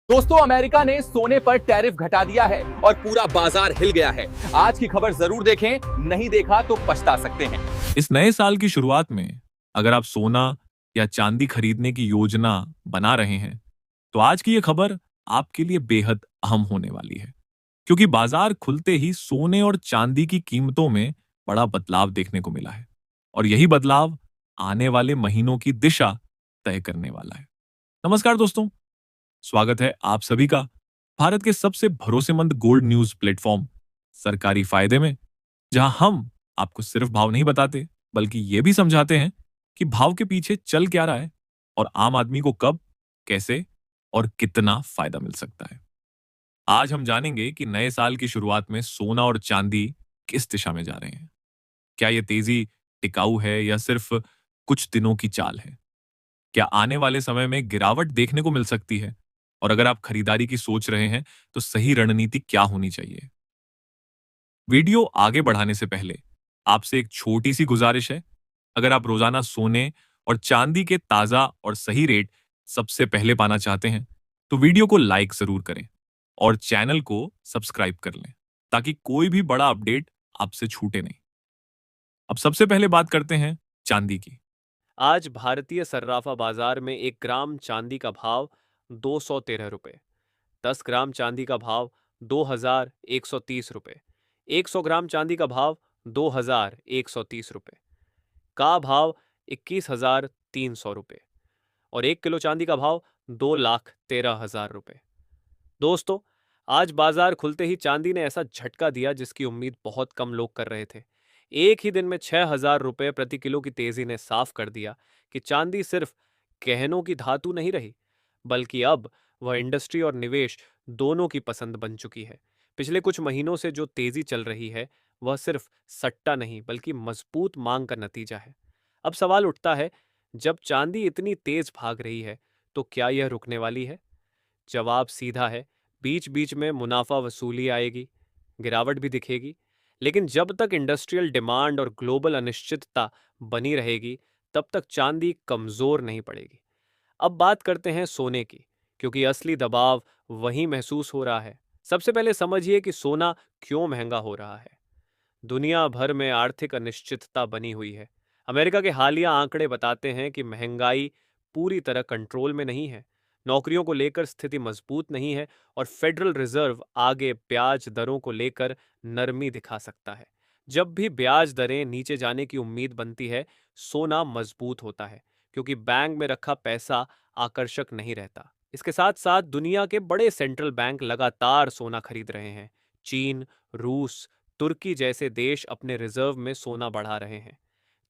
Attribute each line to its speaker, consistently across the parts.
Speaker 1: दोस्तों, अमेरिका ने सोने पर टैरिफ घटा दिया है और पूरा बाजार हिल गया है। आज की खबर जरूर देखें, नहीं देखा तो पछता सकते हैं।
Speaker 2: इस नए साल की शुरुआत में अगर आप सोना या चांदी खरीदने की योजना बना रहे हैं, तो आज की ये खबर आपके लिए बेहद अहम होने वाली है, क्योंकि बाजार खुलते ही सोने और चांदी की कीमतों में बड़ा बदलाव देखने को मिला है और यही बदलाव आने वाले महीनों की दिशा तय करने वाला है। नमस्कार दोस्तों, स्वागत है आप सभी का भारत के सबसे भरोसेमंद गोल्ड न्यूज प्लेटफॉर्म सरकारी फायदे में, जहां हम आपको सिर्फ भाव नहीं बताते, बल्कि ये भी समझाते हैं कि भाव के पीछे चल क्या रहा है और आम आदमी को कब, कैसे और कितना फायदा मिल सकता है। आज हम जानेंगे कि नए साल की शुरुआत में सोना और चांदी किस दिशा में जा रहे हैं। क्या ये तेजी टिकाऊ है या सिर्फ कुछ दिनों की चाल है? क्या आने वाले समय में गिरावट देखने को मिल सकती है? और अगर आप खरीदारी की सोच रहे हैं, तो सही रणनीति क्या होनी चाहिए? वीडियो आगे बढ़ाने से पहले आपसे एक छोटी सी गुजारिश है। अगर आप रोजाना सोने और चांदी के ताजा और सही रेट सबसे पहले पाना चाहते हैं, तो वीडियो को लाइक जरूर करें और चैनल को सब्सक्राइब कर लें, ताकि कोई भी बड़ा अपडेट आपसे छूटे नहीं। अब सबसे पहले बात करते हैं चांदी की।
Speaker 3: आज भारतीय सर्राफा बाजार में 1 ग्राम चांदी का भाव 213 रुपये, 10 ग्राम चांदी का भाव 2130 रुपये, 100 ग्राम चांदी का भाव 2130 रुपये, का भाव 21,300 रुपये और 1 किलो चांदी का भाव 2,13,000 रुपये। दोस्तों, आज बाजार खुलते ही चांदी ने ऐसा झटका दिया जिसकी उम्मीद बहुत कम लोग कर रहे थे। एक ही दिन में 6,000 रुपये प्रति किलो की तेजी ने साफ कर दिया कि चांदी सिर्फ गहनों की धातु नहीं रही, बल्कि अब वह इंडस्ट्री और निवेश दोनों की पसंद बन चुकी है। पिछले कुछ महीनों से जो तेजी चल रही है, वह सिर्फ सट्टा नहीं बल्कि मजबूत मांग का नतीजा है। अब सवाल उठता है, जब चांदी इतनी तेज भाग रही है, तो क्या यह रुकने वाली है? जवाब सीधा है, बीच बीच में मुनाफा वसूली आएगी, गिरावट भी दिखेगी, लेकिन जब तक इंडस्ट्रियल डिमांड और ग्लोबल अनिश्चितता बनी रहेगी, तब तक चांदी कमजोर नहीं पड़ेगी। अब बात करते हैं सोने की, क्योंकि असली दबाव वहीं महसूस हो रहा है। सबसे पहले समझिए कि सोना क्यों महंगा हो रहा है। दुनिया भर में आर्थिक अनिश्चितता बनी हुई है। अमेरिका के हालिया आंकड़े बताते हैं कि महंगाई पूरी तरह कंट्रोल में नहीं है, नौकरियों को लेकर स्थिति मजबूत नहीं है और फेडरल रिजर्व आगे ब्याज दरों को लेकर नरमी दिखा सकता है। जब भी ब्याज दरें नीचे जाने की उम्मीद बनती है, सोना मजबूत होता है, क्योंकि बैंक में रखा पैसा आकर्षक नहीं रहता। इसके साथ साथ दुनिया के बड़े सेंट्रल बैंक लगातार सोना खरीद रहे हैं। चीन, रूस, तुर्की जैसे देश अपने रिजर्व में सोना बढ़ा रहे हैं।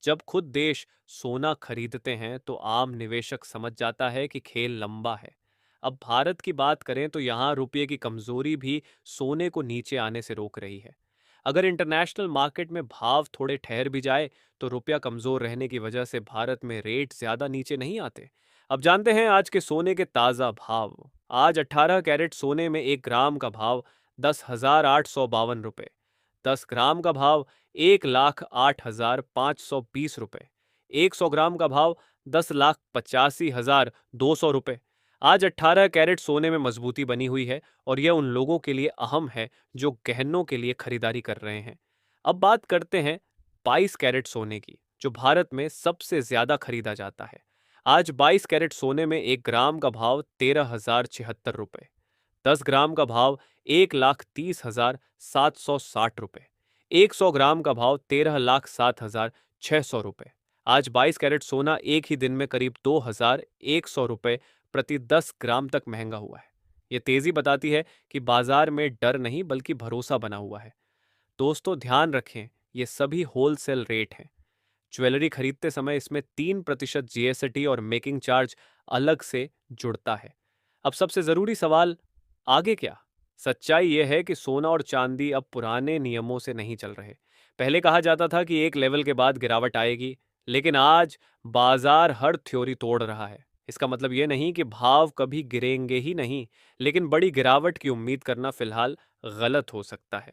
Speaker 3: जब खुद देश सोना खरीदते हैं, तो आम निवेशक समझ जाता है कि खेल लंबा है। अब भारत की बात करें तो यहाँ रुपये की कमजोरी भी सोने को नीचे आने से रोक रही है। अगर इंटरनेशनल मार्केट में भाव थोड़े ठहर भी जाए, तो रुपया कमजोर रहने की वजह से भारत में रेट ज्यादा नीचे नहीं आते। अब जानते हैं आज के सोने के ताजा भाव। आज 18 कैरेट सोने में 1 ग्राम का भाव 10,852 रुपये, 10 ग्राम का भाव 1,08,520 रुपये, 100 ग्राम का भाव 10,85,200 रुपये। आज 18 कैरेट सोने में मजबूती बनी हुई है और यह उन लोगों के लिए अहम है जो गहनों के लिए खरीदारी कर रहे हैं। अब बात करते हैं 22 कैरेट सोने की, जो भारत में सबसे ज्यादा खरीदा जाता है। आज 22 कैरेट सोने में 1 ग्राम का भाव 13,076 रुपये, 10 ग्राम का भाव 1,30,760 रुपये, 100 ग्राम का भाव 13,07,600 रुपये। आज 22 कैरेट सोना एक ही दिन में करीब 2,100 रुपये प्रति 10 ग्राम तक महंगा हुआ है। ये तेजी बताती है कि बाजार में डर नहीं बल्कि भरोसा बना हुआ है। दोस्तों, ध्यान रखें, ये सभी होलसेल रेट हैं। ज्वेलरी खरीदते समय इसमें 3% जीएसटी और मेकिंग चार्ज अलग से जुड़ता है। अब सबसे जरूरी सवाल, आगे क्या? सच्चाई यह है कि सोना और चांदी अब पुराने नियमों से नहीं चल रहे। पहले कहा जाता था कि एक लेवल के बाद गिरावट आएगी, लेकिन आज बाजार हर थ्योरी तोड़ रहा है। इसका मतलब यह नहीं कि भाव कभी गिरेंगे ही नहीं, लेकिन बड़ी गिरावट की उम्मीद करना फिलहाल गलत हो सकता है।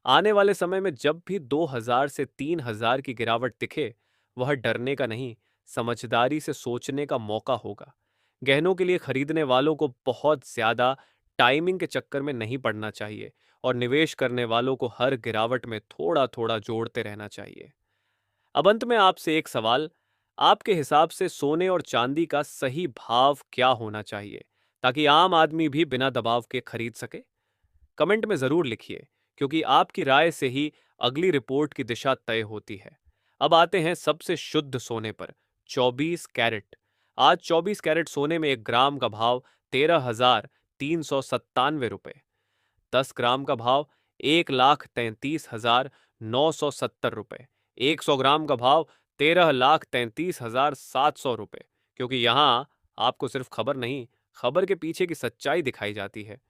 Speaker 3: आने वाले समय में जब भी 2,000 से 3,000 की गिरावट दिखे, वह डरने का नहीं, समझदारी से सोचने का मौका होगा। गहनों के लिए खरीदने वालों को बहुत ज्यादा टाइमिंग के चक्कर में नहीं पड़ना चाहिए और निवेश करने वालों को हर गिरावट में थोड़ा थोड़ा जोड़ते रहना चाहिए। अब अंत में आपसे एक सवाल, आपके हिसाब से सोने और चांदी का सही भाव क्या होना चाहिए ताकि आम आदमी भी बिना दबाव के खरीद सके? कमेंट में जरूर लिखिए, क्योंकि आपकी राय से ही अगली रिपोर्ट की दिशा तय होती है। अब आते हैं सबसे शुद्ध सोने पर, 24 कैरेट। आज 24 कैरेट सोने में 1 ग्राम का भाव 13,397 रुपए, 10 ग्राम का भाव 1,33,970 रुपए, 100 ग्राम का भाव 13,33,700 रुपए। क्योंकि यहाँ आपको सिर्फ खबर नहीं, खबर के पीछे की सच्चाई दिखाई जाती है।